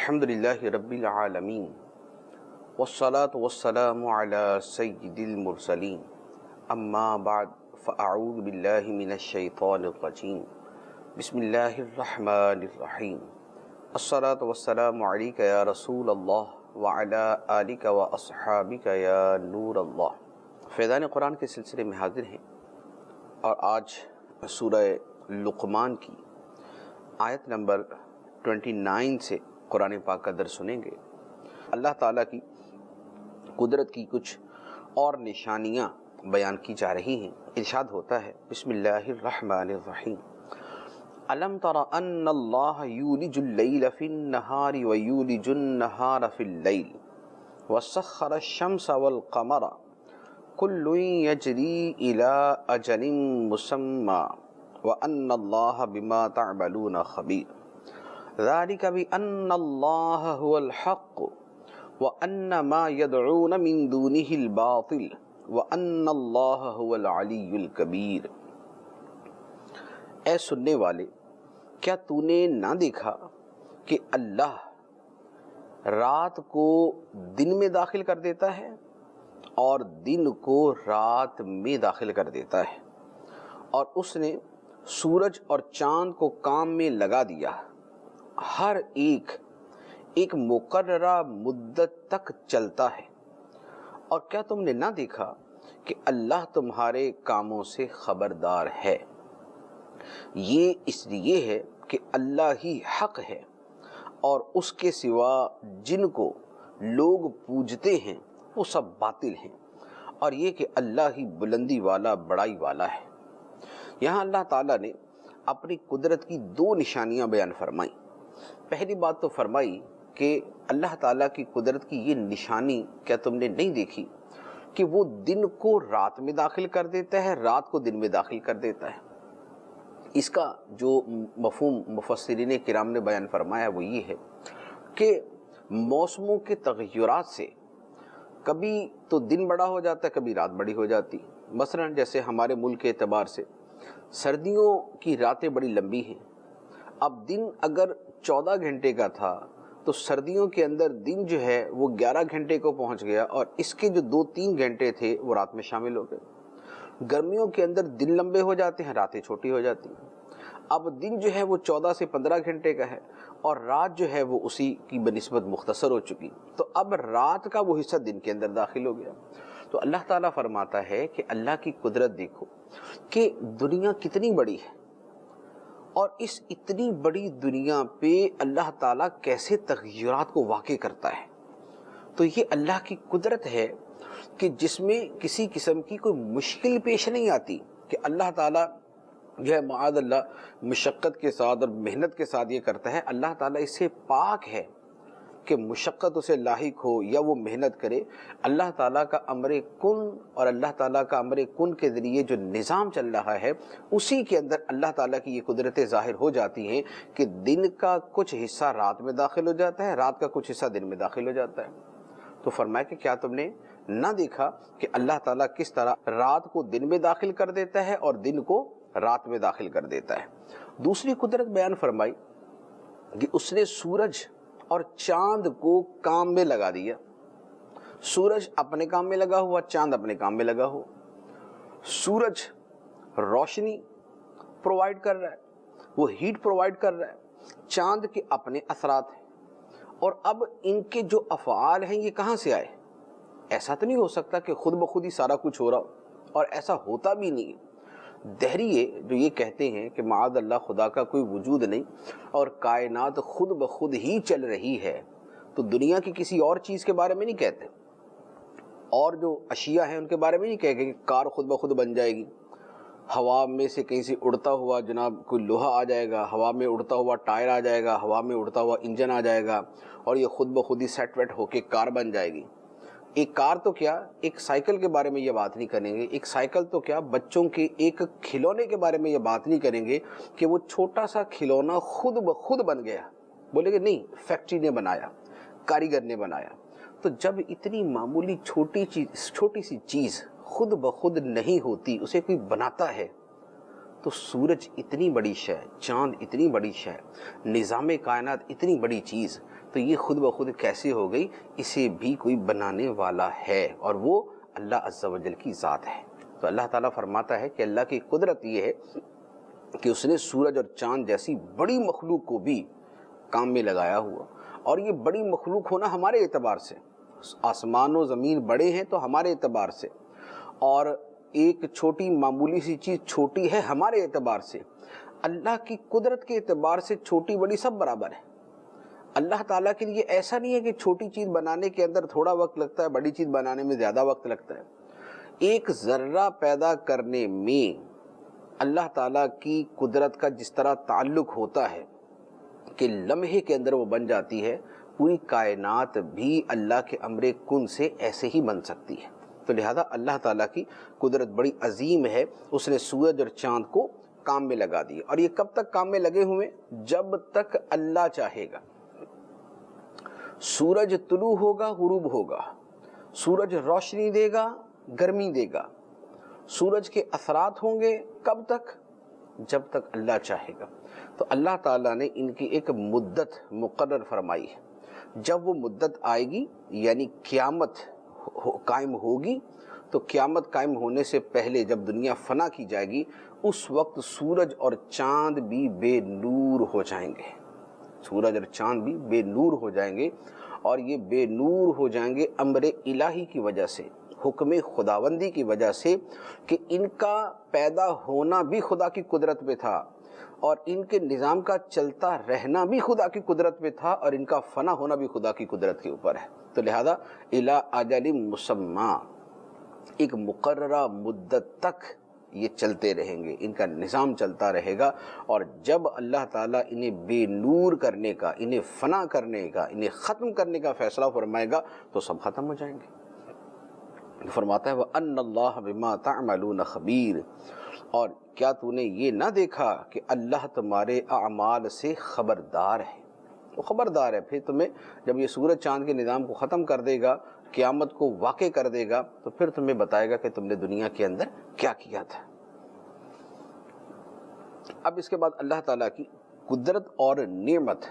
الحمدللہ رب العالمین والصلاة والسلام علی سید المرسلین اما بعد فاعوذ باللہ من الشیطان الرجیم بسم اللہ الرحمن الرحیم الصلاة والسلام علیک یا رسول اللہ وعلی آلک واصحابک یا نور اللہ۔ فیضان قرآن کے سلسلے میں حاضر ہیں اور آج سورہ لقمان کی آیت نمبر 29 سے قرآن پاک کا درس سنیں گے۔ اللہ تعالیٰ کی قدرت کی کچھ اور نشانیاں بیان کی جا رہی ہیں۔ ارشاد ہوتا ہے بسم اللہ الرحمن الرحیم الم تر ان اللہ یولج اللیل فی النہار ویولج النہار فی اللیل وسخر الشمس والقمر کل یجری الی اجل مسمی وان اللہ بما تعملون خبیر ذلك بأن الله هو الحق وأن ما يدعون من دونه الباطل وأن الله هو العلی الکبیر۔ اے سننے والے، کیا تو نے نہ دیکھا کہ اللہ رات کو دن میں داخل کر دیتا ہے اور دن کو رات میں داخل کر دیتا ہے، اور اس نے سورج اور چاند کو کام میں لگا دیا، ہر ایک مقررہ مدت تک چلتا ہے، اور کیا تم نے نہ دیکھا کہ اللہ تمہارے کاموں سے خبردار ہے؟ یہ اس لیے ہے کہ اللہ ہی حق ہے اور اس کے سوا جن کو لوگ پوجتے ہیں وہ سب باطل ہیں، اور یہ کہ اللہ ہی بلندی والا بڑائی والا ہے۔ یہاں اللہ تعالیٰ نے اپنی قدرت کی دو نشانیاں بیان فرمائیں۔ پہلی بات تو فرمائی کہ اللہ تعالیٰ کی قدرت کی یہ نشانی کیا تم نے نہیں دیکھی کہ وہ دن کو رات میں داخل کر دیتا ہے، رات کو دن میں داخل کر دیتا ہے۔ اس کا جو مفہوم مفسرین کرام نے بیان فرمایا وہ یہ ہے کہ موسموں کے تغیرات سے کبھی تو دن بڑا ہو جاتا ہے، کبھی رات بڑی ہو جاتی۔ مثلا جیسے ہمارے ملک کے اعتبار سے سردیوں کی راتیں بڑی لمبی ہیں۔ اب دن اگر 14 گھنٹے کا تھا تو سردیوں کے اندر دن جو ہے وہ 11 گھنٹے کو پہنچ گیا، اور اس کے جو 2-3 گھنٹے تھے وہ رات میں شامل ہو گئے۔ گرمیوں کے اندر دن لمبے ہو جاتے ہیں، راتیں چھوٹی ہو جاتی ہیں۔ اب دن جو ہے وہ 14 سے 15 گھنٹے کا ہے اور رات جو ہے وہ اسی کی بنسبت مختصر ہو چکی، تو اب رات کا وہ حصہ دن کے اندر داخل ہو گیا۔ تو اللہ تعالیٰ فرماتا ہے کہ اللہ کی قدرت دیکھو کہ دنیا کتنی بڑی ہے، اور اس اتنی بڑی دنیا پہ اللہ تعالیٰ کیسے تغیرات کو واقع کرتا ہے۔ تو یہ اللہ کی قدرت ہے کہ جس میں کسی قسم کی کوئی مشکل پیش نہیں آتی کہ اللہ تعالیٰ جو ہے معاذ اللہ مشقت کے ساتھ اور محنت کے ساتھ یہ کرتا ہے۔ اللہ تعالیٰ اس سے پاک ہے کہ مشقت اسے لاحق ہو یا وہ محنت کرے۔ اللہ تعالیٰ کا امر کن اور اللہ تعالیٰ کا امر کن کے ذریعے جو نظام چل رہا ہے اسی کے اندر اللہ تعالیٰ کی یہ قدرتیں ظاہر ہو جاتی ہیں کہ دن کا کچھ حصہ رات میں داخل ہو جاتا ہے، رات کا کچھ حصہ دن میں داخل ہو جاتا ہے۔ تو فرمایا کہ کیا تم نے نہ دیکھا کہ اللہ تعالیٰ کس طرح رات کو دن میں داخل کر دیتا ہے اور دن کو رات میں داخل کر دیتا ہے۔ دوسری قدرت بیان فرمائی کہ اس نے سورج اور چاند کو کام میں لگا دیا۔ سورج اپنے کام میں لگا ہوا، چاند اپنے کام میں لگا ہوا۔ سورج روشنی پرووائڈ کر رہا ہے، وہ ہیٹ پرووائڈ کر رہا ہے، چاند کے اپنے اثرات ہیں، اور اب ان کے جو افعال ہیں یہ کہاں سے آئے؟ ایسا تو نہیں ہو سکتا کہ خود بخود ہی سارا کچھ ہو رہا ہو، اور ایسا ہوتا بھی نہیں ہے۔ دہریے جو یہ کہتے ہیں کہ معاذ اللہ خدا کا کوئی وجود نہیں اور کائنات خود بخود ہی چل رہی ہے، تو دنیا کی کسی اور چیز کے بارے میں نہیں کہتے، اور جو اشیاء ہیں ان کے بارے میں نہیں کہتے کہ کار خود بخود بن جائے گی، ہوا میں سے کہیں سے اڑتا ہوا جناب کوئی لوہا آ جائے گا، ہوا میں اڑتا ہوا ٹائر آ جائے گا، ہوا میں اڑتا ہوا انجن آ جائے گا، اور یہ خود بخود ہی سیٹ ویٹ ہو کے کار بن جائے گی۔ ایک کار تو کیا، ایک سائیکل کے بارے میں یہ بات نہیں کریں گے، ایک سائیکل تو کیا، بچوں کے ایک کھلونے کے بارے میں یہ بات نہیں کریں گے کہ وہ چھوٹا سا کھلونا خود بخود بن گیا، بولے کہ نہیں فیکٹری نے بنایا، کاریگر نے بنایا۔ تو جب اتنی معمولی چھوٹی سی چیز خود بخود نہیں ہوتی، اسے کوئی بناتا ہے، تو سورج اتنی بڑی شے، چاند اتنی بڑی شے، نظام کائنات اتنی بڑی چیز، تو یہ خود بخود کیسے ہو گئی؟ اسے بھی کوئی بنانے والا ہے، اور وہ اللہ عز و جل کی ذات ہے۔ تو اللہ تعالیٰ فرماتا ہے کہ اللہ کی قدرت یہ ہے کہ اس نے سورج اور چاند جیسی بڑی مخلوق کو بھی کام میں لگایا ہوا، اور یہ بڑی مخلوق ہونا ہمارے اعتبار سے، آسمان و زمین بڑے ہیں تو ہمارے اعتبار سے، اور ایک چھوٹی معمولی سی چیز چھوٹی ہے ہمارے اعتبار سے، اللہ کی قدرت کے اعتبار سے چھوٹی بڑی سب برابر ہے۔ اللہ تعالیٰ کے لیے ایسا نہیں ہے کہ چھوٹی چیز بنانے کے اندر تھوڑا وقت لگتا ہے، بڑی چیز بنانے میں زیادہ وقت لگتا ہے۔ ایک ذرہ پیدا کرنے میں اللہ تعالیٰ کی قدرت کا جس طرح تعلق ہوتا ہے کہ لمحے کے اندر وہ بن جاتی ہے، پوری کائنات بھی اللہ کے امر کن سے ایسے ہی بن سکتی ہے۔ تو لہذا اللہ تعالیٰ کی قدرت بڑی عظیم ہے، اس نے سورج اور چاند کو کام میں لگا دی، اور یہ کب تک کام میں لگے ہوئے؟ جب تک اللہ چاہے گا۔ سورج طلوع ہوگا، غروب ہوگا، سورج روشنی دے گا، گرمی دے گا، سورج کے اثرات ہوں گے، کب تک؟ جب تک اللہ چاہے گا۔ تو اللہ تعالیٰ نے ان کی ایک مدت مقرر فرمائی ہے، جب وہ مدت آئے گی یعنی قیامت قائم ہوگی، تو قیامت قائم ہونے سے پہلے جب دنیا فنا کی جائے گی، اس وقت سورج اور چاند بھی بے نور ہو جائیں گے، سورج اور چاند بھی بے نور ہو جائیں گے، اور یہ بے نور ہو جائیں گے امر الہی کی وجہ سے، حکم خداوندی کی وجہ سے، کہ ان کا پیدا ہونا بھی خدا کی قدرت پہ تھا، اور ان کے نظام کا چلتا رہنا بھی خدا کی قدرت پہ تھا، اور ان کا فنا ہونا بھی خدا کی قدرت کے اوپر ہے۔ تو لہذا الی اجل مسمی، ایک مقررہ مدت تک یہ چلتے رہیں گے، ان کا نظام چلتا رہے گا، اور جب اللہ تعالیٰ انہیں بے نور کرنے کا، انہیں فنا کرنے کا، انہیں ختم کرنے کا فیصلہ فرمائے گا تو سب ختم ہو جائیں گے۔ فرماتا ہے وَأَنَّ اللَّهَ بِمَا تَعْمَلُونَ خَبِيرٌ، اور کیا تو نے یہ نہ دیکھا کہ اللہ تمہارے اعمال سے خبردار ہے؟ وہ خبردار ہے، پھر تمہیں جب یہ سورج چاند کے نظام کو ختم کر دے گا، قیامت کو واقع کر دے گا، تو پھر تمہیں بتائے گا کہ تم نے دنیا کے اندر کیا کیا تھا۔ اب اس کے بعد اللہ تعالیٰ کی قدرت اور نعمت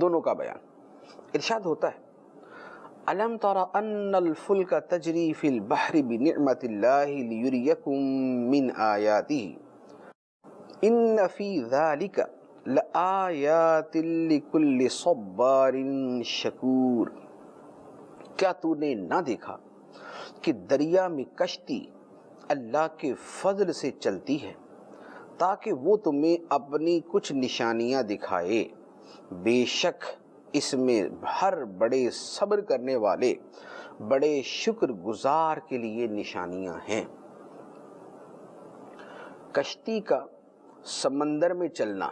دونوں کا بیان ارشاد ہوتا ہے، أَلَمْ تَرَ أَنَّ الْفُلْكَ تَجْرِي فِي الْبَحْرِ بِنِعْمَةِ اللَّهِ لِيُرِيَكُم مِّنْ آيَاتِهِ إِنَّ فِي ذَلِكَ لَآيَاتٍ لِكُلِّ صَبَّارٍ شَكُورٍ، کیا تو نے نہ دیکھا کہ دریا میں کشتی اللہ کے فضل سے چلتی ہے تاکہ وہ تمہیں اپنی کچھ نشانیاں دکھائے، بے شک اس میں ہر بڑے صبر کرنے والے، بڑے شکر گزار کے لیے نشانیاں ہیں۔ کشتی کا سمندر میں چلنا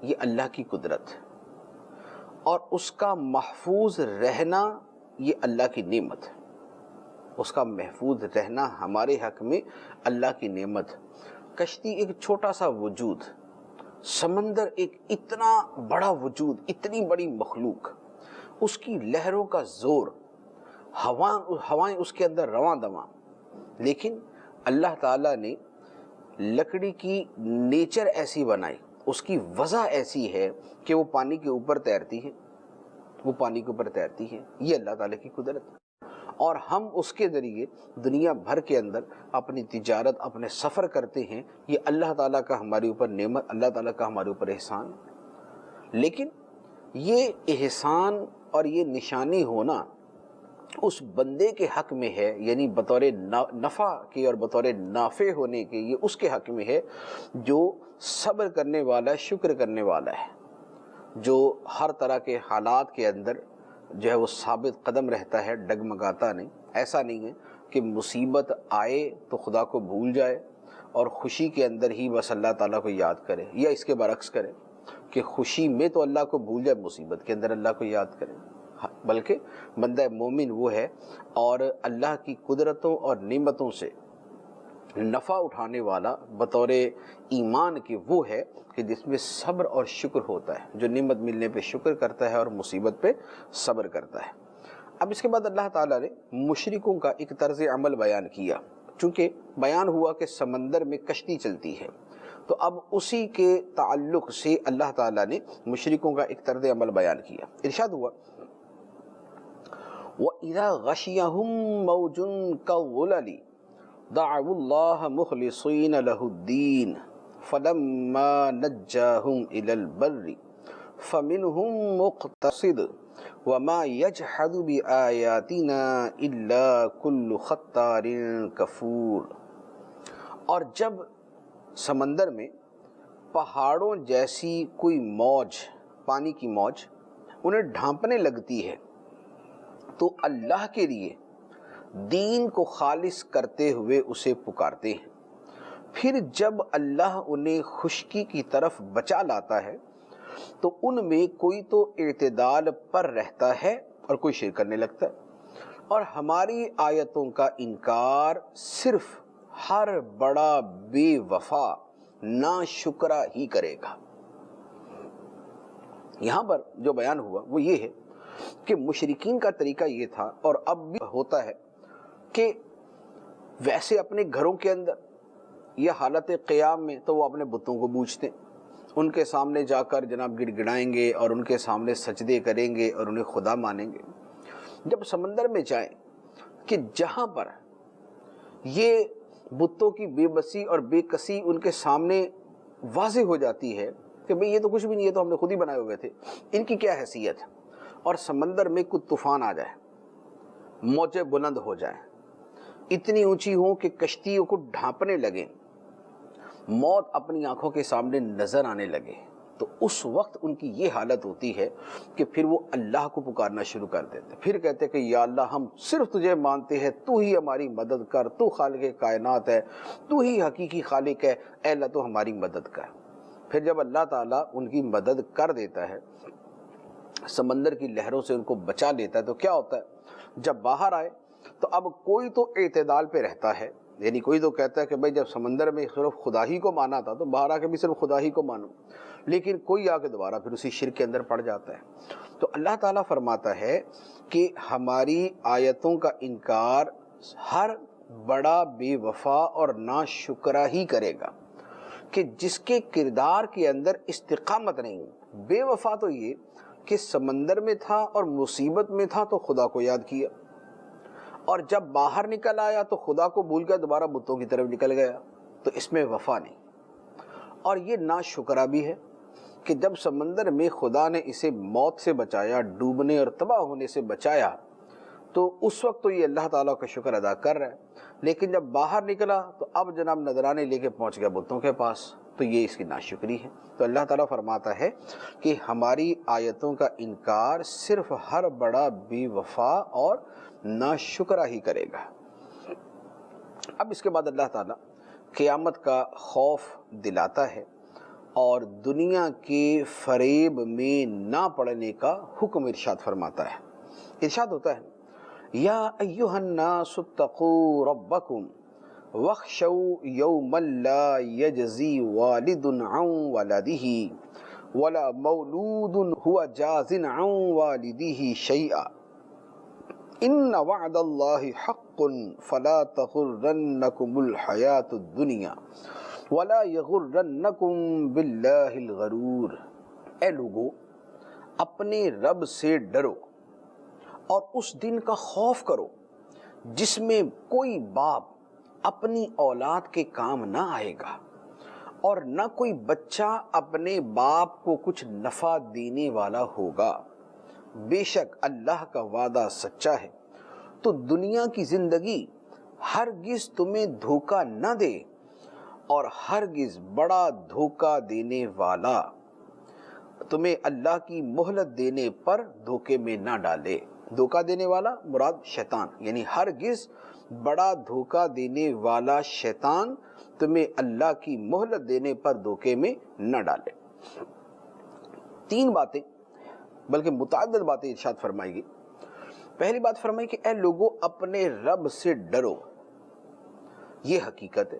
یہ اللہ کی قدرت، اور اس کا محفوظ رہنا یہ اللہ کی نعمت، اس کا محفوظ رہنا ہمارے حق میں اللہ کی نعمت۔ کشتی ایک چھوٹا سا وجود، سمندر ایک اتنا بڑا وجود، اتنی بڑی مخلوق، اس کی لہروں کا زور، ہوائیں اس کے اندر رواں دواں، لیکن اللہ تعالیٰ نے لکڑی کی نیچر ایسی بنائی، اس کی وضع ایسی ہے کہ وہ پانی کے اوپر تیرتی ہے، وہ پانی کے اوپر تیرتی ہے، یہ اللہ تعالیٰ کی قدرت۔ اور ہم اس کے ذریعے دنیا بھر کے اندر اپنی تجارت، اپنے سفر کرتے ہیں، یہ اللہ تعالیٰ کا ہمارے اوپر نعمت، اللہ تعالیٰ کا ہمارے اوپر احسان۔ لیکن یہ احسان اور یہ نشانی ہونا اس بندے کے حق میں ہے، یعنی بطور نفع کے اور بطور نافع ہونے کے یہ اس کے حق میں ہے جو صبر کرنے والا، شکر کرنے والا ہے، جو ہر طرح کے حالات کے اندر جو ہے وہ ثابت قدم رہتا ہے، ڈگمگاتا نہیں۔ ایسا نہیں ہے کہ مصیبت آئے تو خدا کو بھول جائے اور خوشی کے اندر ہی بس اللہ تعالیٰ کو یاد کرے، یا اس کے برعکس کرے کہ خوشی میں تو اللہ کو بھول جائے، مصیبت کے اندر اللہ کو یاد کرے۔ بلکہ بندہ مومن وہ ہے اور اللہ کی قدرتوں اور نعمتوں سے نفع اٹھانے والا بطور ایمان کے وہ ہے کہ جس میں صبر اور شکر ہوتا ہے، جو نعمت ملنے پہ شکر کرتا ہے اور مصیبت پہ صبر کرتا ہے۔ اب اس کے بعد اللہ تعالیٰ نے مشرکوں کا ایک طرز عمل بیان کیا، چونکہ بیان ہوا کہ سمندر میں کشتی چلتی ہے تو اب اسی کے تعلق سے اللہ تعالیٰ نے مشرکوں کا ایک طرز عمل بیان کیا. ارشاد ہوا وَإِذَا غَشِيَهُم مَّوْجٌ كَالظُّلَلِ دَعَوُا اللَّهَ مُخْلِصِينَ لَهُ الدِّينَ فَلَمَّا نَجَّاهُمْ إِلَى الْبَرِّ فَمِنْهُم مُّقْتَصِدٌ وَمَا يَجْحَدُ بِآيَاتِنَا إِلَّا كُلُّ خَطَّارٍ كَفُورٍ. اور جب سمندر میں پہاڑوں جیسی کوئی موج، پانی کی موج انہیں ڈھانپنے لگتی ہے تو اللہ کے لیے دین کو خالص کرتے ہوئے اسے پکارتے ہیں. پھر جب اللہ انہیں خشکی کی طرف بچا لاتا ہے تو ان میں کوئی تو اعتدال پر رہتا ہے اور کوئی شرک کرنے لگتا ہے، اور ہماری آیتوں کا انکار صرف ہر بڑا بے وفا ناشکرا ہی کرے گا. یہاں پر جو بیان ہوا وہ یہ ہے کہ مشرکین کا طریقہ یہ تھا، اور اب بھی ہوتا ہے، کہ ویسے اپنے گھروں کے اندر یا حالت قیام میں تو وہ اپنے بتوں کو پوجتے، ان کے سامنے جا کر جناب گڑ گڑائیں گے اور ان کے سامنے سجدے کریں گے اور انہیں خدا مانیں گے. جب سمندر میں جائیں کہ جہاں پر یہ بتوں کی بے بسی اور بے کسی ان کے سامنے واضح ہو جاتی ہے کہ بھئی یہ تو کچھ بھی نہیں ہے، تو ہم نے خود ہی بنائے ہوئے تھے، ان کی کیا حیثیت ہے، اور سمندر میں کوئی طوفان آ جائے، موجیں بلند ہو جائیں، اتنی اونچی ہوں کہ کشتیوں کو ڈھانپنے لگیں، موت اپنی آنکھوں کے سامنے نظر آنے لگے، تو اس وقت ان کی یہ حالت ہوتی ہے کہ پھر وہ اللہ کو پکارنا شروع کر دیتے. پھر کہتے کہ یا اللہ ہم صرف تجھے مانتے ہیں، تو ہی ہماری مدد کر، تو خالق کائنات ہے، تو ہی حقیقی خالق ہے، اے اللہ تو ہماری مدد کر. پھر جب اللہ تعالیٰ ان کی مدد کر دیتا ہے، سمندر کی لہروں سے ان کو بچا لیتا ہے، تو کیا ہوتا ہے، جب باہر آئے تو اب کوئی تو اعتدال پہ رہتا ہے. یعنی کوئی تو کہتا ہے کہ بھئی جب سمندر میں صرف خدا ہی کو مانا تھا تو باہر آ کے بھی صرف خدا ہی کو مانو، لیکن کوئی آ کے دوبارہ پھر اسی شرک کے اندر پڑ جاتا ہے. تو اللہ تعالیٰ فرماتا ہے کہ ہماری آیتوں کا انکار ہر بڑا بے وفا اور ناشکرا ہی کرے گا کہ جس کے کردار کے اندر استقامت نہیں. بے وفا تو یہ کہ سمندر میں تھا اور مصیبت میں تھا تو خدا کو یاد کیا، اور جب باہر نکل آیا تو خدا کو بھول کر دوبارہ بتوں کی طرف نکل گیا، تو اس میں وفا نہیں. اور یہ ناشکرا بھی ہے کہ جب سمندر میں خدا نے اسے موت سے بچایا، ڈوبنے اور تباہ ہونے سے بچایا، تو اس وقت تو یہ اللہ تعالیٰ کا شکر ادا کر رہا ہے، لیکن جب باہر نکلا تو اب جناب نذرانے لے کے پہنچ گیا بتوں کے پاس، تو یہ اس کی ناشکری ہے. تو اللہ تعالیٰ فرماتا ہے کہ ہماری آیتوں کا انکار صرف ہر بڑا بے وفا اور ناشکرا ہی کرے گا. اب اس کے بعد اللہ تعالیٰ قیامت کا خوف دلاتا ہے اور دنیا کے فریب میں نہ پڑنے کا حکم ارشاد فرماتا ہے. ارشاد ہوتا ہے یا ایھا الناس اتقوا ربکم واخشوا یوما لا یجزی والد عن ولدہ ولا مولود هو جاز عن والدہ شیئا ان وعد اللہ حق فلا تغرنکم الحیاۃ الدنیا ولا یغرنکم باللہ الغرور. اے لوگو اپنے رب سے ڈرو اور اس دن کا خوف کرو جس میں کوئی باپ اپنی اولاد کے کام نہ آئے گا اور نہ کوئی بچہ اپنے باپ کو کچھ نفع دینے والا ہوگا. بے شک اللہ کا وعدہ سچا ہے، تو دنیا کی زندگی ہرگز تمہیں دھوکہ نہ دے اور ہرگز بڑا دھوکہ دینے والا تمہیں اللہ کی مہلت دینے پر دھوکے میں نہ ڈالے. دھوکہ دینے والا مراد شیطان، یعنی ہرگز بڑا دھوکہ دینے والا شیطان تمہیں اللہ کی مہلت دینے پر دھوکے میں نہ ڈالے. تین باتیں بلکہ متعدد باتیں ارشاد فرمائی گئی. پہلی بات فرمائی کہ اے لوگوں اپنے رب سے ڈرو. یہ حقیقت ہے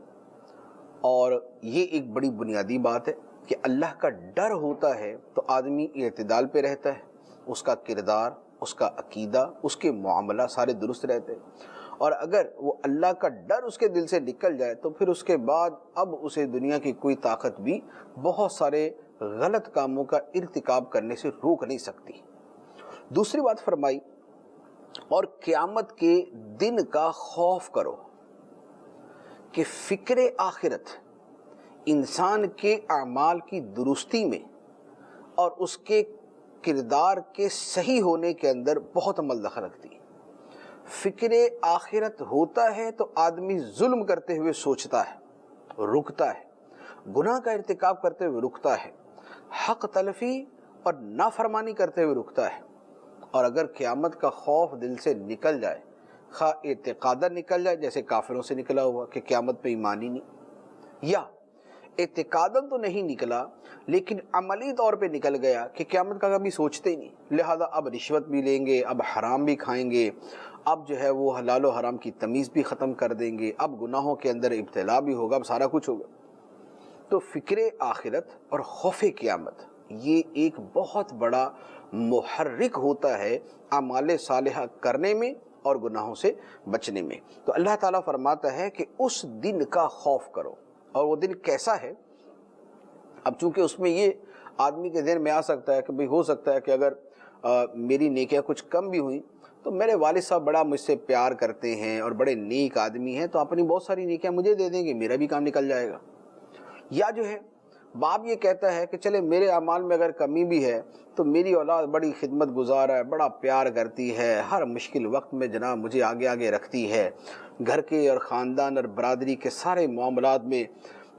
اور یہ ایک بڑی بنیادی بات ہے کہ اللہ کا ڈر ہوتا ہے تو آدمی اعتدال پہ رہتا ہے، اس کا کردار، اس کا عقیدہ، اس کے معاملہ سارے درست رہتے ہیں. اور اگر وہ اللہ کا ڈر اس کے دل سے نکل جائے تو پھر اس کے بعد اب اسے دنیا کی کوئی طاقت بھی بہت سارے غلط کاموں کا ارتکاب کرنے سے روک نہیں سکتی۔ دوسری بات فرمائی، اور قیامت کے دن کا خوف کرو، کہ فکر آخرت انسان کے اعمال کی درستی میں اور اس کے کردار کے صحیح ہونے کے اندر بہت عمل دخل رکھتی ہے۔ فکر آخرت ہوتا ہے تو آدمی ظلم کرتے ہوئے سوچتا ہے، رکتا ہے، گناہ کا ارتکاب کرتے ہوئے رکتا ہے، حق تلفی اور نافرمانی کرتے ہوئے رکتا ہے۔ اور اگر قیامت کا خوف دل سے نکل جائے، خواہ اعتقاداً نکل جائے جیسے کافروں سے نکلا ہوا کہ قیامت پہ ایمان ہی نہیں، یا اعتقاداً تو نہیں نکلا لیکن عملی طور پہ نکل گیا کہ قیامت کا کبھی سوچتے ہی نہیں، لہذا اب رشوت بھی لیں گے، اب حرام بھی کھائیں گے، اب جو ہے وہ حلال و حرام کی تمیز بھی ختم کر دیں گے، اب گناہوں کے اندر ابتلا بھی ہوگا، اب سارا کچھ ہوگا۔ تو فکر آخرت اور خوف قیامت یہ ایک بہت بڑا محرک ہوتا ہے اعمال صالحہ کرنے میں اور گناہوں سے بچنے میں۔ تو اللہ تعالیٰ فرماتا ہے کہ اس دن کا خوف کرو، اور وہ دن کیسا ہے؟ اب چونکہ اس میں یہ آدمی کے ذہن میں آ سکتا ہے کہ بھئی ہو سکتا ہے کہ اگر میری نیکیاں کچھ کم بھی ہوئیں تو میرے والد صاحب بڑا مجھ سے پیار کرتے ہیں اور بڑے نیک آدمی ہیں، تو اپنی بہت ساری نیکیاں مجھے دے دیں گے، میرا بھی کام نکل جائے گا۔ یا جو ہے باپ یہ کہتا ہے کہ چلے میرے اعمال میں اگر کمی بھی ہے تو میری اولاد بڑی خدمت گزار ہے، بڑا پیار کرتی ہے، ہر مشکل وقت میں جناب مجھے آگے آگے رکھتی ہے، گھر کے اور خاندان اور برادری کے سارے معاملات میں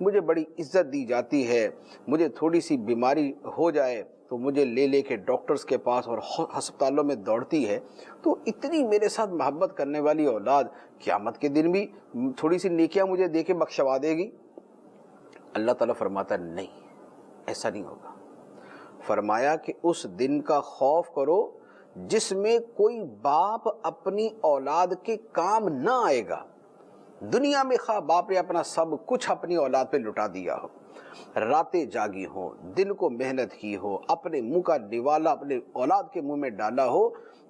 مجھے بڑی عزت دی جاتی ہے، مجھے تھوڑی سی بیماری ہو جائے تو مجھے لے کے ڈاکٹرز کے پاس اور ہسپتالوں میں دوڑتی ہے، تو اتنی میرے ساتھ محبت کرنے والی اولاد قیامت کے دن بھی تھوڑی سی نیکیاں مجھے دے کے بخشوا دے گی؟ اللہ تعالیٰ فرماتا نہیں، ایسا نہیں ہوگا۔ فرمایا کہ اس دن کا خوف کرو جس میں کوئی باپ اپنی اولاد کے کام نہ آئے گا۔ دنیا میں خواہ باپ نے اپنا سب کچھ اپنی اولاد پہ لٹا دیا ہو، راتیں جاگی ہو، دن کو محنت کی ہو، اپنے منہ کا نوالا اپنے اولاد کے منہ میں ڈالا ہو،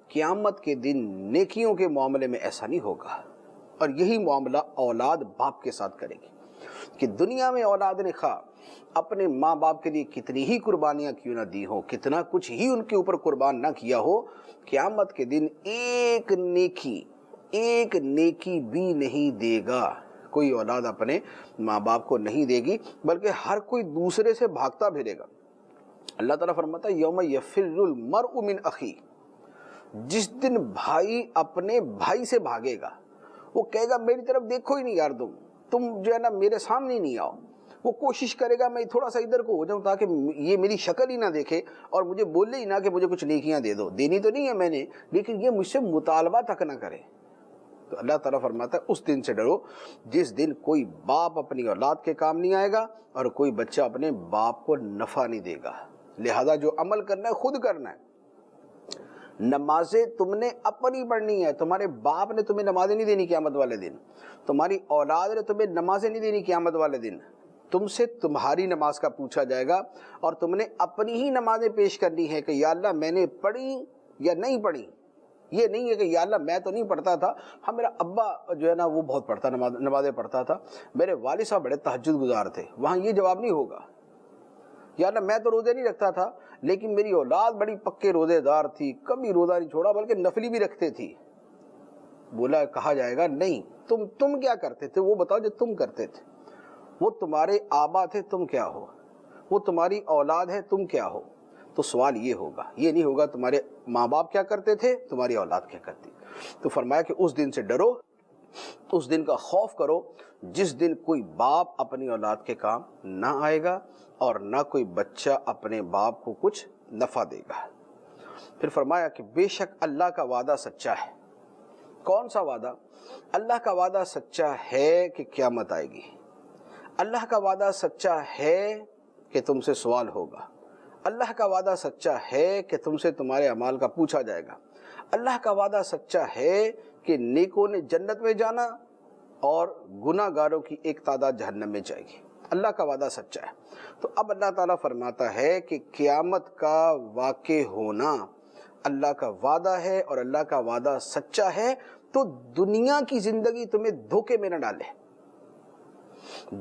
قیامت کے دن نیکیوں کے معاملے میں ایسا نہیں ہوگا۔ اور یہی معاملہ اولاد باپ کے ساتھ کرے گی کہ دنیا میں اولاد نے خواہ اپنے ماں باپ کے لیے کتنی ہی قربانیاں کیوں نہ دی ہو، کتنا کچھ ہی ان کے اوپر قربان نہ کیا ہو، قیامت کے دن ایک نیکی بھی نہیں دے گا۔ کوئی اولاد اپنے ماں باپ کو نہیں دے گی بلکہ ہر کوئی دوسرے سے بھاگتا پھرے گا۔ اللہ تعالیٰ فرماتا ہے یوم یفر المرء من اخی، جس دن بھائی اپنے بھائی سے بھاگے گا، وہ کہے گا میری طرف دیکھو ہی نہیں یار، تم جو ہے نا میرے سامنے نہیں آؤ۔ وہ کوشش کرے گا میں تھوڑا سا ادھر کو ہو جاؤں تاکہ یہ میری شکل ہی نہ دیکھے اور مجھے بولے ہی نہ کہ مجھے کچھ نیکیاں دے دو، دینی تو نہیں ہے میں نے لیکن یہ مجھ سے مطالبہ تک نہ کرے۔ تو اللہ تعالیٰ فرماتا ہے اس دن سے ڈرو جس دن کوئی باپ اپنی اولاد کے کام نہیں آئے گا اور کوئی بچہ اپنے باپ کو نفع نہیں دے گا۔ لہذا جو عمل کرنا ہے خود کرنا ہے۔ نمازیں تم نے اپنی پڑھنی ہے، تمہارے باپ نے تمہیں نمازیں نہیں دینی قیامت والے دن، تمہاری اولاد نے تمہیں نمازیں نہیں دینی قیامت والے دن۔ تم سے تمہاری نماز کا پوچھا جائے گا اور تم نے اپنی ہی نمازیں پیش کرنی ہے کہ یا اللہ میں نے پڑھی یا نہیں پڑھی۔ یہ نہیں ہے کہ یا اللہ میں تو نہیں پڑھتا تھا، ہاں میرا ابا جو ہے نا وہ بہت پڑھتا نمازیں پڑھتا تھا، میرے والد صاحب بڑے تہجد گزار تھے، وہاں یہ جواب نہیں ہوگا۔ یا اللہ میں تو روزے نہیں رکھتا تھا لیکن میری اولاد بڑی پکے روزے دار تھی، کبھی روزہ نہیں چھوڑا بلکہ نفلی بھی رکھتے تھی۔ بولا کہا جائے گا نہیں، تم کیا کرتے تھے وہ بتاؤ جو تم کرتے تھے۔ وہ تمہارے آبا تھے، تم کیا ہو؟ وہ تمہاری اولاد ہے، تم کیا ہو؟ تو سوال یہ ہوگا، یہ نہیں ہوگا تمہارے ماں باپ کیا کرتے تھے، تمہاری اولاد کیا کرتی۔ تو فرمایا کہ اس دن سے ڈرو، اس دن کا خوف کرو جس دن کوئی باپ اپنی اولاد کے کام نہ آئے گا اور نہ کوئی بچہ اپنے باپ کو کچھ نفع دے گا۔ پھر فرمایا کہ بے شک اللہ کا وعدہ سچا ہے۔ کون سا وعدہ؟ اللہ کا وعدہ سچا ہے کہ قیامت آئے گی، اللہ کا وعدہ سچا ہے کہ تم سے سوال ہوگا، اللہ کا وعدہ سچا ہے کہ تم سے تمہارے اعمال کا پوچھا جائے گا، اللہ کا وعدہ سچا ہے کہ نیکوں نے جنت میں جانا اور گناہ گاروں کی ایک تعداد جہنم میں جائے گی۔ اللہ کا وعدہ سچا ہے۔ تو اب اللہ تعالیٰ فرماتا ہے کہ قیامت کا واقع ہونا اللہ کا وعدہ ہے اور اللہ کا وعدہ سچا ہے، تو دنیا کی زندگی تمہیں دھوکے میں نہ ڈالے،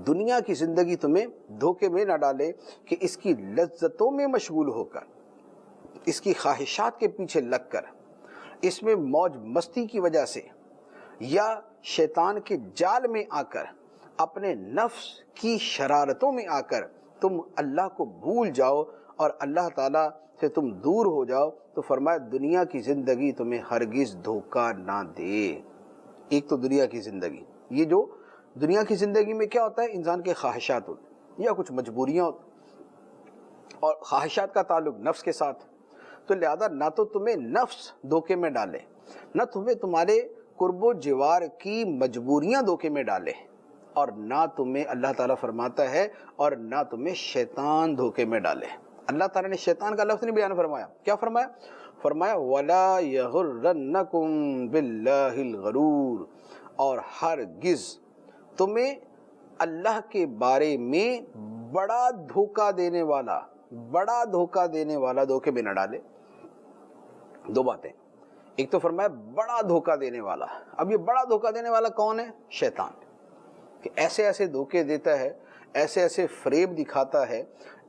دنیا کی زندگی تمہیں دھوکے میں نہ ڈالے کہ اس کی لذتوں میں مشغول ہو کر، اس کی خواہشات کے پیچھے لگ کر، اس میں موج مستی کی وجہ سے یا شیطان کے جال میں آ کر، اپنے نفس کی شرارتوں میں آ کر تم اللہ کو بھول جاؤ اور اللہ تعالیٰ سے تم دور ہو جاؤ، تو فرمایا دنیا کی زندگی تمہیں ہرگز دھوکہ نہ دے۔ ایک تو دنیا کی زندگی، یہ جو دنیا کی زندگی میں کیا ہوتا ہے، انسان کے خواہشات ہوتے ہیں یا کچھ مجبوریاں ہوتی، اور خواہشات کا تعلق نفس کے ساتھ، تو لہذا نہ تو تمہیں نفس دھوکے میں ڈالے، نہ تمہیں تمہارے قرب و جوار کی مجبوریاں دھوکے میں ڈالے، اور نہ تمہیں اللہ تعالیٰ فرماتا ہے اور نہ تمہیں شیطان دھوکے میں ڈالے۔ اللہ تعالیٰ نے شیطان کا لفظ نہیں بیان فرمایا، کیا فرمایا؟ فرمایا وَلَا يَغُرَّنَّكُمْ بِاللَّهِ الْغَرُورُ، اور ہرگز تمہیں اللہ کے بارے میں بڑا دھوکہ دینے والا دھوکے میں نہ ڈالے۔ دو باتیں، ایک تو فرمایا بڑا دھوکہ دینے والا۔ اب یہ بڑا دھوکہ دینے والا کون ہے؟ شیطان، کہ ایسے ایسے دھوکے دیتا ہے، ایسے ایسے فریب دکھاتا ہے،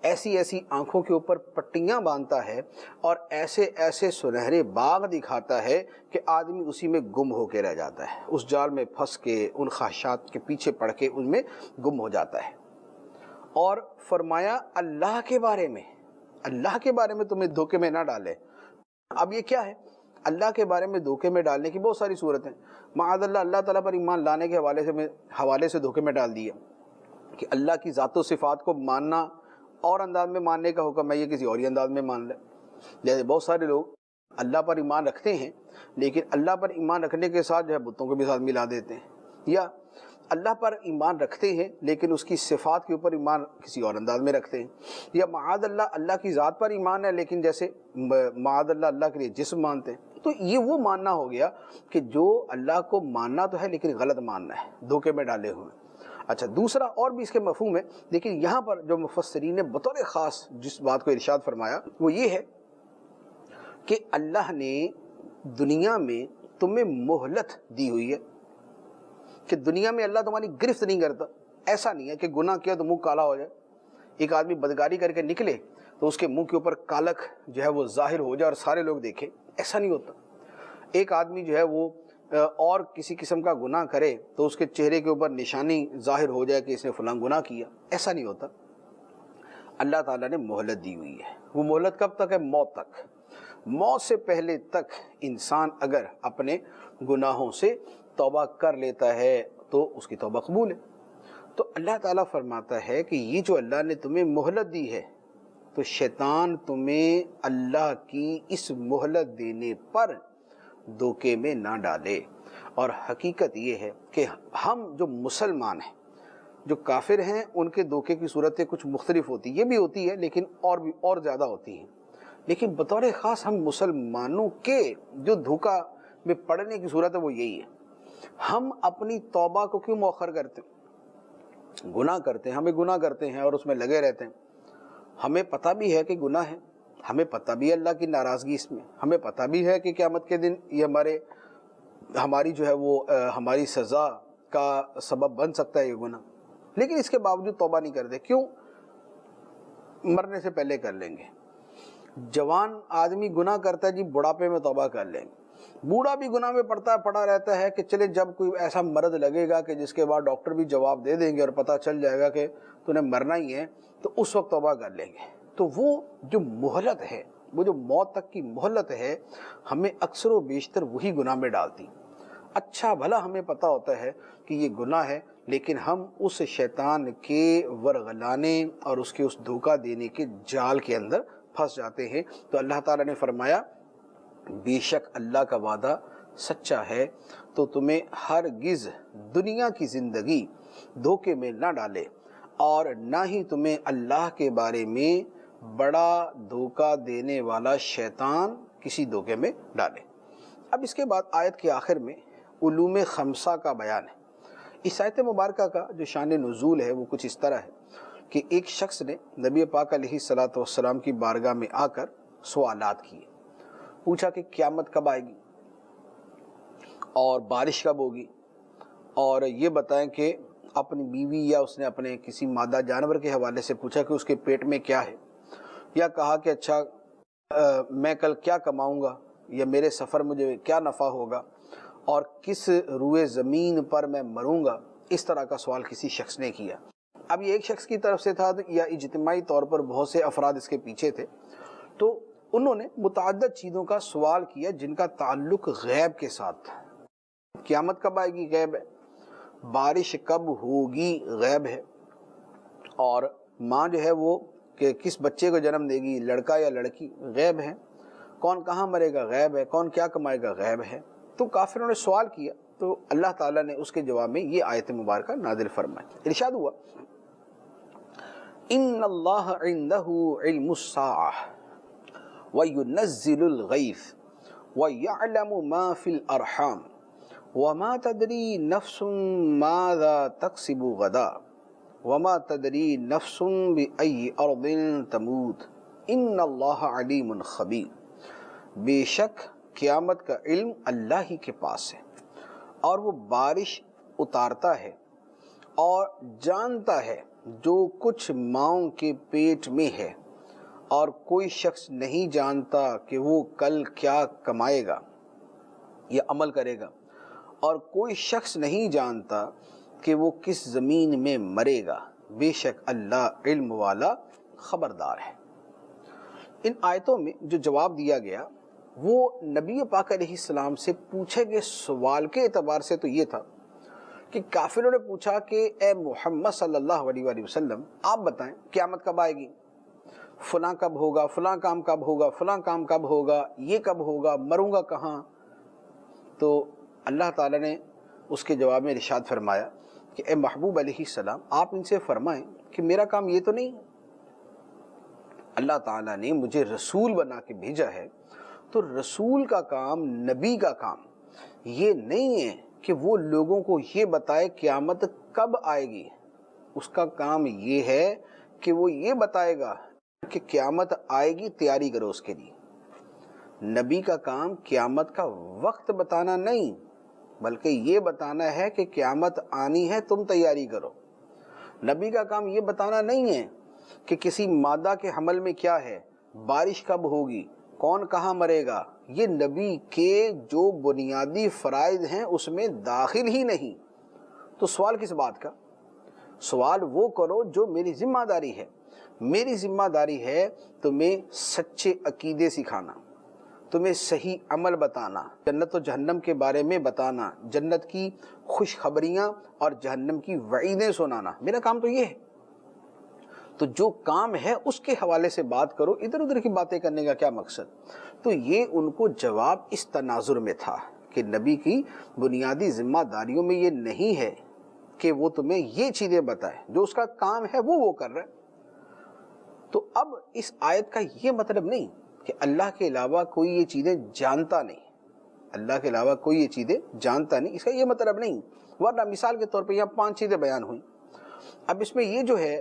ایسی ایسی آنکھوں کے اوپر پٹیاں باندھتا ہے، اور ایسے ایسے سنہرے باغ دکھاتا ہے کہ آدمی اسی میں گم ہو کے رہ جاتا ہے، اس جال میں پھنس کے، ان خواہشات کے پیچھے پڑ کے ان میں گم ہو جاتا ہے۔ اور فرمایا اللہ کے بارے میں تمہیں دھوکے میں نہ ڈالے۔ اب یہ کیا ہے؟ اللہ کے بارے میں دھوکے میں ڈالنے کی بہت ساری صورتیں، معاذ اللہ اللہ تعالیٰ پر ایمان لانے کے حوالے سے دھوکے میں ڈال دیا کہ اللہ کی ذات و صفات کو ماننا اور انداز میں ماننے کا حکم ہے، یہ کسی اور ہی انداز میں مان لے۔ جیسے بہت سارے لوگ اللہ پر ایمان رکھتے ہیں، لیکن اللہ پر ایمان رکھنے کے ساتھ جو ہے بتوں کو بھی ساتھ ملا دیتے ہیں، یا اللہ پر ایمان رکھتے ہیں لیکن اس کی صفات کے اوپر ایمان کسی اور انداز میں رکھتے ہیں، یا معاذ اللہ اللہ کی ذات پر ایمان ہے لیکن جیسے معاذ اللہ اللہ کے لیے جسم مانتے ہیں۔ تو یہ وہ ماننا ہو گیا کہ جو اللہ کو ماننا تو ہے لیکن غلط ماننا ہے، دھوکے میں ڈالے ہوئے۔ اچھا، دوسرا اور بھی اس کے مفہوم ہے، لیکن یہاں پر جو مفسرین نے بطور خاص جس بات کو ارشاد فرمایا وہ یہ ہے کہ اللہ نے دنیا میں تمہیں مہلت دی ہوئی ہے، کہ دنیا میں اللہ تمہاری گرفت نہیں کرتا۔ ایسا نہیں ہے کہ گناہ کیا تو منہ کالا ہو جائے، ایک آدمی بدکاری کر کے نکلے تو اس کے منہ کے اوپر کالک جو ہے وہ ظاہر ہو جائے اور سارے لوگ دیکھیں، ایسا نہیں ہوتا۔ ایک آدمی جو ہے وہ اور کسی قسم کا گناہ کرے تو اس کے چہرے کے اوپر نشانی ظاہر ہو جائے کہ اس نے فلاں گناہ کیا، ایسا نہیں ہوتا۔ اللہ تعالیٰ نے مہلت دی ہوئی ہے۔ وہ مہلت کب تک ہے؟ موت تک۔ موت سے پہلے تک انسان اگر اپنے گناہوں سے توبہ کر لیتا ہے تو اس کی توبہ قبول ہے۔ تو اللہ تعالیٰ فرماتا ہے کہ یہ جو اللہ نے تمہیں مہلت دی ہے، تو شیطان تمہیں اللہ کی اس مہلت دینے پر دھوکے میں نہ ڈالے۔ اور حقیقت یہ ہے کہ ہم جو مسلمان ہیں، جو کافر ہیں، ان کے دھوکے کی صورتیں کچھ مختلف ہوتی ہیں، یہ بھی ہوتی ہے لیکن اور زیادہ ہوتی ہیں، لیکن بطور خاص ہم مسلمانوں کے جو دھوکہ میں پڑنے کی صورت ہے وہ یہی ہے۔ ہم اپنی توبہ کو کیوں مؤخر کرتے ہیں؟ گناہ کرتے ہیں، ہمیں گناہ کرتے ہیں اور اس میں لگے رہتے ہیں، ہمیں پتہ بھی ہے کہ گناہ ہے، ہمیں پتہ بھی ہے اللہ کی ناراضگی اس میں، ہمیں پتہ بھی ہے کہ قیامت کے دن یہ ہماری جو ہے وہ ہماری سزا کا سبب بن سکتا ہے یہ گناہ، لیکن اس کے باوجود توبہ نہیں کرتے۔ کیوں؟ مرنے سے پہلے کر لیں گے۔ جوان آدمی گناہ کرتا ہے جی، بڑھاپے میں توبہ کر لیں گے۔ بوڑھا بھی گناہ میں پڑا رہتا ہے کہ چلے جب کوئی ایسا مرض لگے گا کہ جس کے بعد ڈاکٹر بھی جواب دے دیں گے اور پتہ چل جائے گا کہ تو نے مرنا ہی ہے، تو اس وقت توبہ کر لیں گے۔ تو وہ جو مہلت ہے، وہ جو موت تک کی مہلت ہے، ہمیں اکثر و بیشتر وہی گناہ میں ڈالتی۔ اچھا بھلا ہمیں پتہ ہوتا ہے کہ یہ گناہ ہے، لیکن ہم اس شیطان کے ورغلانے اور اس کے اس دھوکہ دینے کے جال کے اندر پھنس جاتے ہیں۔ تو اللہ تعالیٰ نے فرمایا بے شک اللہ کا وعدہ سچا ہے، تو تمہیں ہرگز دنیا کی زندگی دھوکے میں نہ ڈالے، اور نہ ہی تمہیں اللہ کے بارے میں بڑا دھوکہ دینے والا شیطان کسی دھوکے میں ڈالے۔ اب اس کے بعد آیت کے آخر میں علوم خمسہ کا بیان ہے۔ اس آیت مبارکہ کا جو شان نزول ہے وہ کچھ اس طرح ہے کہ ایک شخص نے نبی پاک علیہ الصلوۃ والسلام کی بارگاہ میں آ کر سوالات کیے، پوچھا کہ قیامت کب آئے گی، اور بارش کب ہوگی، اور یہ بتائیں کہ اپنی بیوی یا اس نے اپنے کسی مادہ جانور کے حوالے سے پوچھا کہ اس کے پیٹ میں کیا ہے، یا کہا کہ اچھا میں کل کیا کماؤں گا، یا میرے سفر مجھے کیا نفع ہوگا، اور کس روئے زمین پر میں مروں گا، اس طرح کا سوال کسی شخص نے کیا۔ اب یہ ایک شخص کی طرف سے تھا یا اجتماعی طور پر بہت سے افراد اس کے پیچھے تھے، تو انہوں نے متعدد چیزوں کا سوال کیا جن کا تعلق غیب کے ساتھ تھا۔ قیامت کب آئے گی غیب ہے، بارش کب ہوگی غیب ہے، اور ماں جو ہے وہ کہ کس بچے کو جنم دے گی، لڑکا یا لڑکی، غیب ہے، کون کہاں مرے گا غیب ہے، کون کیا کمائے گا غیب ہے۔ تو کافروں نے سوال کیا تو اللہ تعالیٰ نے اس کے جواب میں یہ آیت مبارکہ نازل فرمائی۔ ارشاد ہوا ان اللہ عندہ علم الساعہ وینزل الغیث ویعلم ما فی الارحام وما تدری نفس ماذا تکسب غدا وما تدری نفس بأی ارض تموت ان اللہ علیم خبیر۔ بے شک قیامت کا علم اللہ ہی کے پاس ہے، اور وہ بارش اتارتا ہے اور جانتا ہے جو کچھ ماؤں کے پیٹ میں ہے، اور کوئی شخص نہیں جانتا کہ وہ کل کیا کمائے گا یا عمل کرے گا، اور کوئی شخص نہیں جانتا کہ وہ کس زمین میں مرے گا، بے شک اللہ علم والا خبردار ہے۔ ان آیتوں میں جو جواب دیا گیا وہ نبی پاک علیہ السلام سے پوچھے گئے سوال کے اعتبار سے تو یہ تھا کہ کافروں نے پوچھا کہ اے محمد صلی اللہ علیہ وآلہ وسلم آپ بتائیں قیامت کب آئے گی، فلاں کب ہوگا، فلاں کام کب ہوگا، فلاں کام کب ہوگا، یہ کب ہوگا، مروں گا کہاں۔ تو اللہ تعالیٰ نے اس کے جواب میں ارشاد فرمایا کہ اے محبوب علیہ السلام آپ ان سے فرمائیں کہ میرا کام یہ تو نہیں، اللہ تعالیٰ نے مجھے رسول بنا کے بھیجا ہے، تو رسول کا کام، نبی کا کام یہ نہیں ہے کہ وہ لوگوں کو یہ بتائے قیامت کب آئے گی، اس کا کام یہ ہے کہ وہ یہ بتائے گا کہ قیامت آئے گی، تیاری کرو اس کے لیے۔ نبی کا کام قیامت کا وقت بتانا نہیں، بلکہ یہ بتانا ہے کہ قیامت آنی ہے، تم تیاری کرو۔ نبی کا کام یہ بتانا نہیں ہے کہ کسی مادہ کے حمل میں کیا ہے، بارش کب ہوگی، کون کہاں مرے گا، یہ نبی کے جو بنیادی فرائض ہیں اس میں داخل ہی نہیں۔ تو سوال کس بات کا؟ سوال وہ کرو جو میری ذمہ داری ہے۔ میری ذمہ داری ہے تمہیں سچے عقیدے سکھانا، تمہیں صحیح عمل بتانا، جنت و جہنم کے بارے میں بتانا، جنت کی خوشخبریاں اور جہنم کی وعیدیں سنانا، میرا کام تو یہ ہے۔ تو جو کام ہے اس کے حوالے سے بات کرو، ادھر ادھر کی باتیں کرنے کا کیا مقصد؟ تو یہ ان کو جواب اس تناظر میں تھا کہ نبی کی بنیادی ذمہ داریوں میں یہ نہیں ہے کہ وہ تمہیں یہ چیزیں بتائے، جو اس کا کام ہے وہ کر رہا ہے۔ تو اب اس آیت کا یہ مطلب نہیں کہ اللہ کے علاوہ کوئی یہ چیزیں جانتا نہیں، اللہ کے علاوہ کوئی یہ چیزیں جانتا نہیں، اس کا یہ مطلب نہیں، ورنہ مثال کے طور پہ یہاں 5 چیزیں بیان ہوئیں۔ اب اس میں یہ جو ہے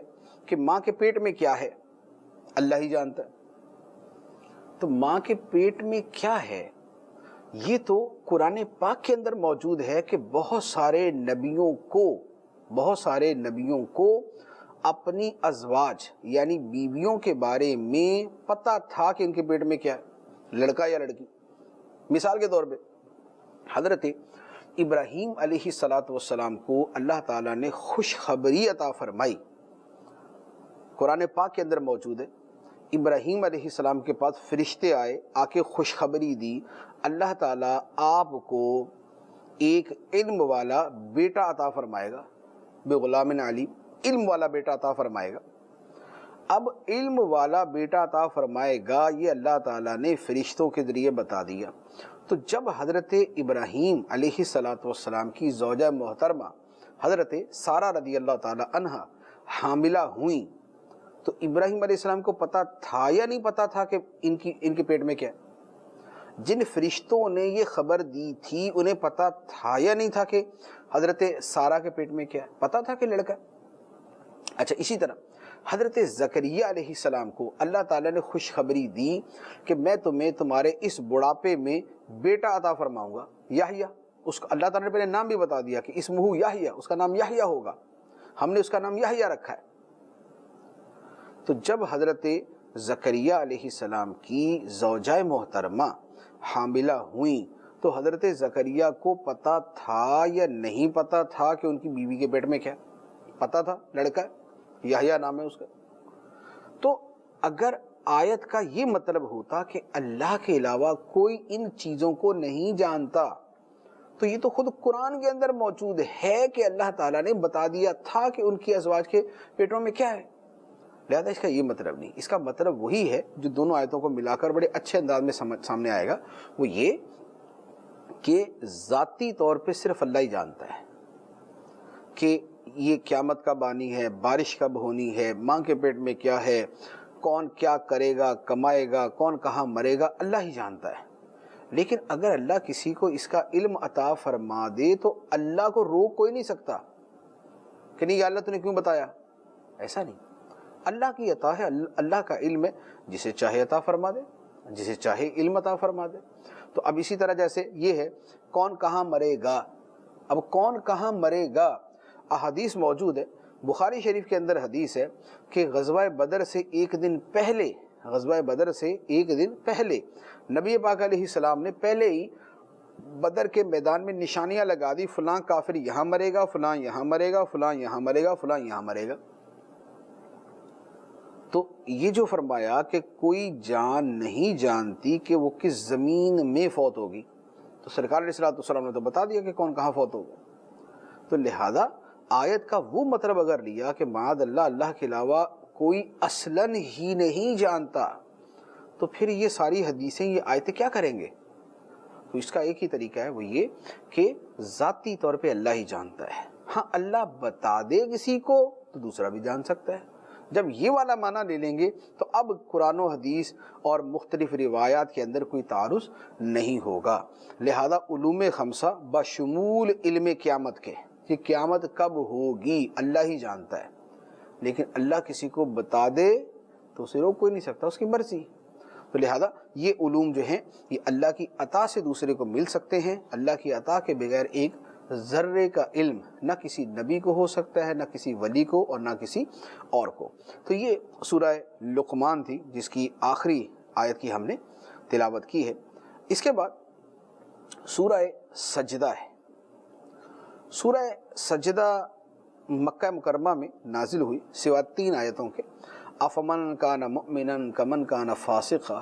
کہ ماں کے پیٹ میں کیا ہے اللہ ہی جانتا ہے، تو ماں کے پیٹ میں کیا ہے یہ تو قرآن پاک کے اندر موجود ہے کہ بہت سارے نبیوں کو اپنی ازواج یعنی بیویوں کے بارے میں پتہ تھا کہ ان کے پیٹ میں کیا ہے، لڑکا یا لڑکی۔ مثال کے طور پہ حضرت ابراہیم علیہ السلام کو اللہ تعالیٰ نے خوشخبری عطا فرمائی، قرآن پاک کے اندر موجود ہے۔ ابراہیم علیہ السلام کے پاس فرشتے آئے، آ کے خوشخبری دی، اللہ تعالیٰ آپ کو ایک علم والا بیٹا عطا فرمائے گا، بغلام علیم، علم والا بیٹا عطا فرمائے گا۔ اب علم والا بیٹا عطا فرمائے گا یہ اللہ تعالیٰ نے فرشتوں کے ذریعے بتا دیا۔ تو جب حضرت ابراہیم علیہ السلام کی زوجہ محترمہ حضرت سارہ رضی اللہ تعالی عنہا حاملہ ہوئیں، تو ابراہیم علیہ السلام کو پتہ تھا یا نہیں پتہ تھا کہ ان کے پیٹ میں کیا ہے؟ جن فرشتوں نے یہ خبر دی تھی انہیں پتہ تھا یا نہیں تھا کہ حضرت سارہ کے پیٹ میں کیا ہے؟ پتہ تھا کہ لڑکا ہے۔ اچھا، اسی طرح حضرت زکریہ علیہ السلام کو اللہ تعالیٰ نے خوشخبری دی کہ میں تمہیں تمہارے اس بڑھاپے میں بیٹا عطا فرماؤں گا، یحییٰ، اس کا اللہ تعالیٰ نے پہلے نام بھی بتا دیا کہ اسمہ یحییٰ، اس کا نام یحییٰ ہوگا، ہم نے اس کا نام یحییٰ رکھا ہے۔ تو جب حضرت زکریہ علیہ السلام کی زوجہ محترمہ حاملہ ہوئیں تو حضرت زکریہ کو پتا تھا یا نہیں پتا تھا کہ ان کی بیوی کے پیٹ میں کیا؟ پتا تھا، لڑکا ہے، یحییٰ نام ہے اس کا۔ تو اگر آیت کا یہ مطلب ہوتا کہ اللہ کے علاوہ کوئی ان چیزوں کو نہیں جانتا تو یہ تو خود قرآن کے اندر موجود ہے کہ اللہ تعالیٰ نے بتا دیا تھا کہ ان کی ازواج کے پیٹوں میں کیا ہے۔ لہذا اس کا یہ مطلب نہیں، اس کا مطلب وہی ہے جو دونوں آیتوں کو ملا کر بڑے اچھے انداز میں سامنے آئے گا، وہ یہ کہ ذاتی طور پہ صرف اللہ ہی جانتا ہے کہ یہ قیامت کب آنی ہے، بارش کب ہونی ہے، ماں کے پیٹ میں کیا ہے، کون کیا کرے گا، کمائے گا، کون کہاں مرے گا، اللہ ہی جانتا ہے۔ لیکن اگر اللہ کسی کو اس کا علم عطا فرما دے تو اللہ کو روک کوئی نہیں سکتا کہ نہیں یا اللہ تو نے کیوں بتایا، ایسا نہیں۔ اللہ کی عطا ہے، اللہ کا علم ہے، جسے چاہے عطا فرما دے، جسے چاہے علم عطا فرما دے۔ تو اب اسی طرح جیسے یہ ہے کون کہاں مرے گا، اب کون کہاں مرے گا، احادیث موجود ہے، بخاری شریف کے اندر حدیث ہے کہ غزوہ بدر سے ایک دن پہلے نبی پاک علیہ السلام نے پہلے ہی بدر کے میدان میں نشانیاں لگا دی، فلاں کافر یہاں مرے گا، فلاں یہاں مرے گا، فلاں یہاں مرے گا، فلاں یہاں مرے گا۔ تو یہ جو فرمایا کہ کوئی جان نہیں جانتی کہ وہ کس زمین میں فوت ہوگی، تو سرکار علیہ السلام نے تو بتا دیا کہ کون کہاں فوت ہوگا۔ تو لہذا آیت کا وہ مطلب اگر لیا کہ معاذ اللہ اللہ کے علاوہ کوئی اصلاً ہی نہیں جانتا تو پھر یہ ساری حدیثیں، یہ آیتیں کیا کریں گے؟ تو اس کا ایک ہی طریقہ ہے، وہ یہ کہ ذاتی طور پہ اللہ ہی جانتا ہے۔ ہاں اللہ بتا دے کسی کو تو دوسرا بھی جان سکتا ہے۔ جب یہ والا معنی لے لیں گے تو اب قرآن و حدیث اور مختلف روایات کے اندر کوئی تعارض نہیں ہوگا۔ لہذا علوم خمسہ بشمول علم قیامت کے، کہ قیامت کب ہوگی اللہ ہی جانتا ہے، لیکن اللہ کسی کو بتا دے تو اسے روک کوئی نہیں سکتا، اس کی مرضی۔ تو لہذا یہ علوم جو ہیں یہ اللہ کی عطا سے دوسرے کو مل سکتے ہیں۔ اللہ کی عطا کے بغیر ایک ذرے کا علم نہ کسی نبی کو ہو سکتا ہے، نہ کسی ولی کو، اور نہ کسی اور کو۔ تو یہ سورہ لقمان تھی جس کی آخری آیت کی ہم نے تلاوت کی ہے۔ اس کے بعد سورہ سجدہ ہے۔ سورہ سجدہ مکہ مکرمہ میں نازل ہوئی سوا 3 آیتوں کے، افمن کان مؤمنا کمن کان فاسقا،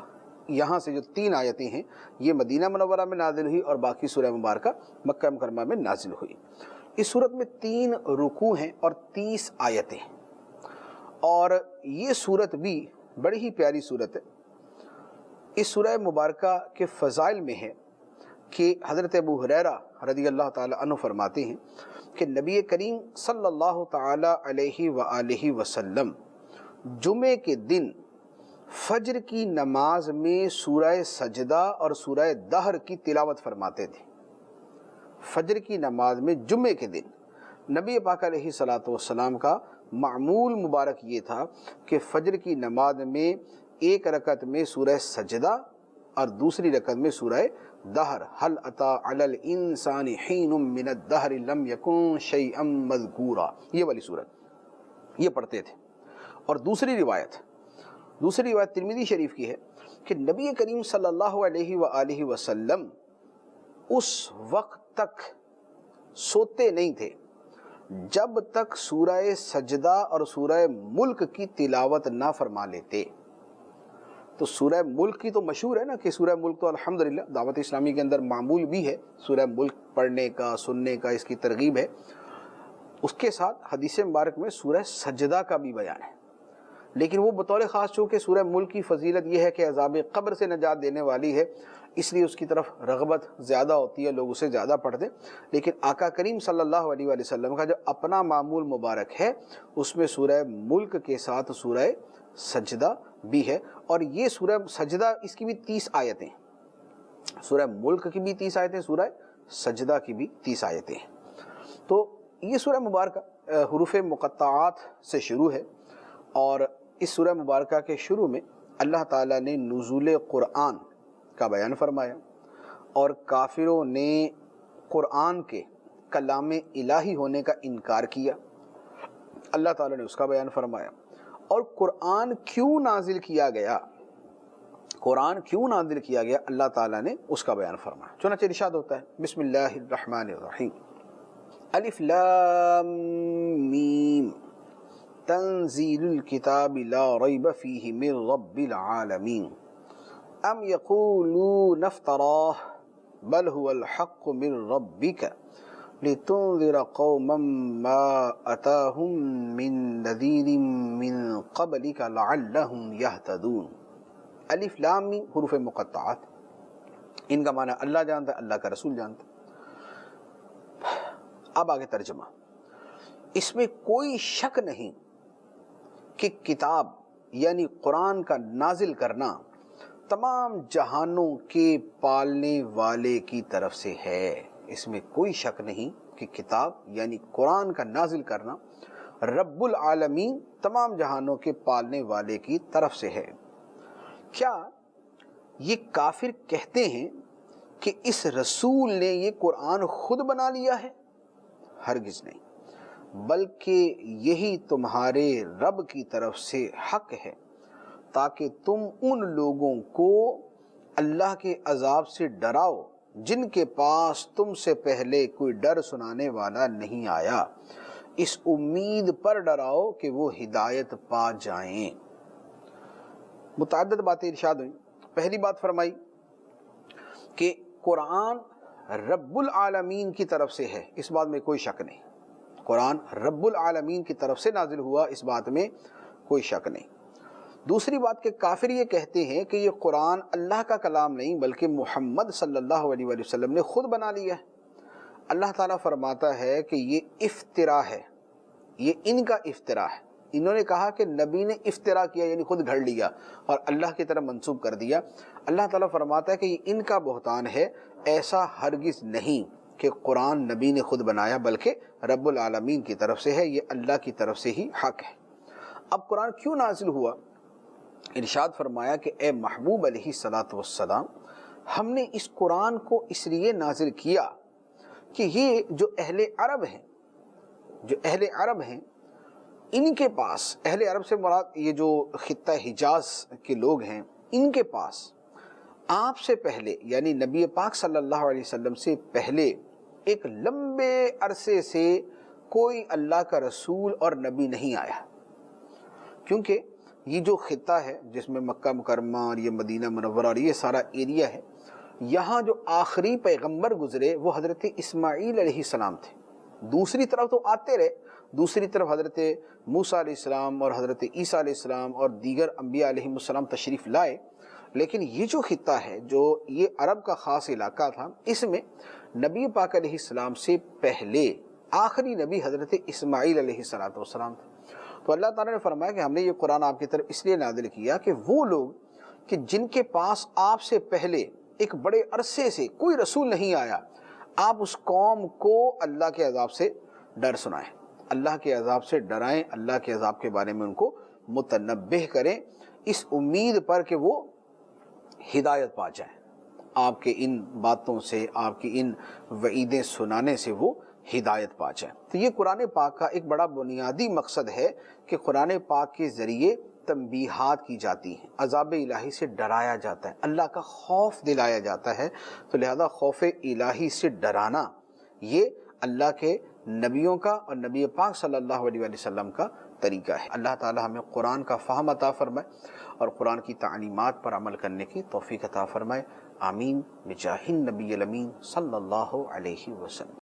یہاں سے جو 3 آیتیں ہیں یہ مدینہ منورہ میں نازل ہوئی اور باقی سورہ مبارکہ مکہ مکرمہ میں نازل ہوئی۔ اس سورت میں 3 رکوع ہیں اور 30 آیتیں، اور یہ سورت بھی بڑی ہی پیاری سورت ہے۔ اس سورہ مبارکہ کے فضائل میں ہے کہ حضرت ابو ہریرہ رضی اللہ تعالی عنہ فرماتے ہیں کہ نبی کریم صلی اللہ تعالی علیہ وآلہ وسلم جمعے کے دن فجر کی نماز میں سورہ سجدہ اور سورہ دہر کی تلاوت فرماتے تھے۔ فجر کی نماز میں جمعے کے دن نبی پاک علیہ السلام کا معمول مبارک یہ تھا کہ فجر کی نماز میں ایک رکعت میں سورہ سجدہ اور دوسری رکعت میں سورہ دہر، هل اتى على الانسان حين من الدهر لم يكن شيئا مذكورا، یہ والی سورت یہ پڑھتے تھے۔ اور دوسری روایت ترمذی شریف کی ہے کہ نبی کریم صلی اللہ علیہ وآلہ وسلم اس وقت تک سوتے نہیں تھے جب تک سورہ سجدہ اور سورہ ملک کی تلاوت نہ فرما لیتے۔ تو سورہ ملک کی تو مشہور ہے نا کہ سورہ ملک تو الحمدللہ دعوت اسلامی کے اندر معمول بھی ہے، سورہ ملک پڑھنے کا، سننے کا، اس کی ترغیب ہے۔ اس کے ساتھ حدیث مبارک میں سورہ سجدہ کا بھی بیان ہے، لیکن وہ بطور خاص چونکہ سورہ ملک کی فضیلت یہ ہے کہ عذاب قبر سے نجات دینے والی ہے، اس لیے اس کی طرف رغبت زیادہ ہوتی ہے، لوگ اسے زیادہ پڑھتے۔ لیکن آقا کریم صلی اللہ علیہ وآلہ وسلم کا جو اپنا معمول مبارک ہے اس میں سورہ ملک کے ساتھ سورہ سجدہ بھی ہے، اور یہ سورہ سجدہ اس کی بھی 30 آیتیں، سورہ ملک کی بھی 30 آیتیں، سورہ سجدہ کی بھی 30 آیتیں ہیں۔ تو یہ سورہ مبارکہ حروف مقطعات سے شروع ہے، اور اس سورہ مبارکہ کے شروع میں اللہ تعالیٰ نے نزول قرآن کا بیان فرمایا، اور کافروں نے قرآن کے کلام الہی ہونے کا انکار کیا، اللہ تعالیٰ نے اس کا بیان فرمایا۔ اور قرآن کیوں نازل کیا گیا، قرآن کیوں نازل کیا گیا، اللہ تعالیٰ نے اس کا بیان فرمایا۔ چنانچہ ارشاد ہوتا ہے بسم اللہ الرحمن الرحیم، الف لام میم تنزیل الکتاب لا ریب فیہ من رب العالمین ام یقولون افتراہ بل هو الحق من ربک لتنذر قوما ما اتاہم من نذیر من قبلک لعلہم یہتدون۔ الف لام میم حروف مقطعات، ان کا معنی اللہ جانتا ہے، اللہ کا رسول جانتا ہے۔ اب آگے ترجمہ، اس میں کوئی شک نہیں کہ کتاب یعنی قرآن کا نازل کرنا تمام جہانوں کے پالنے والے کی طرف سے ہے۔ اس میں کوئی شک نہیں کہ کتاب یعنی قرآن کا نازل کرنا رب العالمین تمام جہانوں کے پالنے والے کی طرف سے ہے۔ کیا یہ کافر کہتے ہیں کہ اس رسول نے یہ قرآن خود بنا لیا ہے؟ ہرگز نہیں، بلکہ یہی تمہارے رب کی طرف سے حق ہے تاکہ تم ان لوگوں کو اللہ کے عذاب سے ڈراؤ جن کے پاس تم سے پہلے کوئی ڈر سنانے والا نہیں آیا، اس امید پر ڈراؤ کہ وہ ہدایت پا جائیں۔ متعدد باتیں ارشاد ہوئیں۔ پہلی بات فرمائی کہ قرآن رب العالمین کی طرف سے ہے، اس بات میں کوئی شک نہیں۔ قرآن رب العالمین کی طرف سے نازل ہوا، اس بات میں کوئی شک نہیں۔ دوسری بات کہ کافر یہ کہتے ہیں کہ یہ قرآن اللہ کا کلام نہیں بلکہ محمد صلی اللہ علیہ وآلہ وسلم نے خود بنا لیا ہے۔ اللہ تعالیٰ فرماتا ہے کہ یہ افطرا ہے، یہ ان کا افطرا ہے۔ انہوں نے کہا کہ نبی نے افطرا کیا یعنی خود گھڑ لیا اور اللہ کی طرف منسوب کر دیا۔ اللہ تعالیٰ فرماتا ہے کہ یہ ان کا بہتان ہے، ایسا ہرگز نہیں کہ قرآن نبی نے خود بنایا بلکہ رب العالمین کی طرف سے ہے، یہ اللہ کی طرف سے ہی حق ہے۔ اب قرآن کیوں نازل ہوا؟ ارشاد فرمایا کہ اے محبوب علیہ الصلاۃ والسلام، ہم نے اس قرآن کو اس لیے نازل کیا کہ یہ جو اہل عرب ہیں ان کے پاس، اہل عرب سے مراد یہ جو خطہ حجاز کے لوگ ہیں، ان کے پاس آپ سے پہلے یعنی نبی پاک صلی اللہ علیہ وسلم سے پہلے ایک لمبے عرصے سے کوئی اللہ کا رسول اور نبی نہیں آیا، کیونکہ یہ جو خطہ ہے جس میں مکہ مکرمہ اور یہ مدینہ منورہ اور یہ سارا ایریا ہے، یہاں جو آخری پیغمبر گزرے وہ حضرت اسماعیل علیہ السلام تھے۔ دوسری طرف تو آتے رہے، دوسری طرف حضرت موسیٰ علیہ السلام اور حضرت عیسیٰ علیہ السلام اور دیگر انبیاء علیہ السلام تشریف لائے، لیکن یہ جو خطہ ہے، جو یہ عرب کا خاص علاقہ تھا، اس میں نبی پاک علیہ السلام سے پہلے آخری نبی حضرت اسماعیل علیہ السلام تھے۔ تو اللہ تعالیٰ نے فرمایا کہ ہم نے یہ قرآن آپ کی طرف اس لیے نازل کیا کہ وہ لوگ کہ جن کے پاس آپ سے پہلے ایک بڑے عرصے سے کوئی رسول نہیں آیا، آپ اس قوم کو اللہ کے عذاب سے ڈر سنائیں، اللہ کے عذاب سے ڈرائیں، اللہ کے عذاب کے بارے میں ان کو متنبہ کریں، اس امید پر کہ وہ ہدایت پا جائیں۔ آپ کے ان باتوں سے، آپ کی ان وعیدیں سنانے سے وہ ہدایت پا جائیں۔ تو یہ قرآن پاک کا ایک بڑا بنیادی مقصد ہے کہ قرآن پاک کے ذریعے تنبیہات کی جاتی ہیں، عذاب الہی سے ڈرایا جاتا ہے، اللہ کا خوف دلایا جاتا ہے۔ تو لہذا خوف الہی سے ڈرانا یہ اللہ کے نبیوں کا اور نبی پاک صلی اللہ علیہ وآلہ وسلم کا طریقہ ہے۔ اللہ تعالی ہمیں قرآن کا فہم عطا فرمائے اور قرآن کی تعلیمات پر عمل کرنے کی توفیق عطا فرمائے۔ آمین بجاہ النبی الامین صلی اللہ علیہ وسلم۔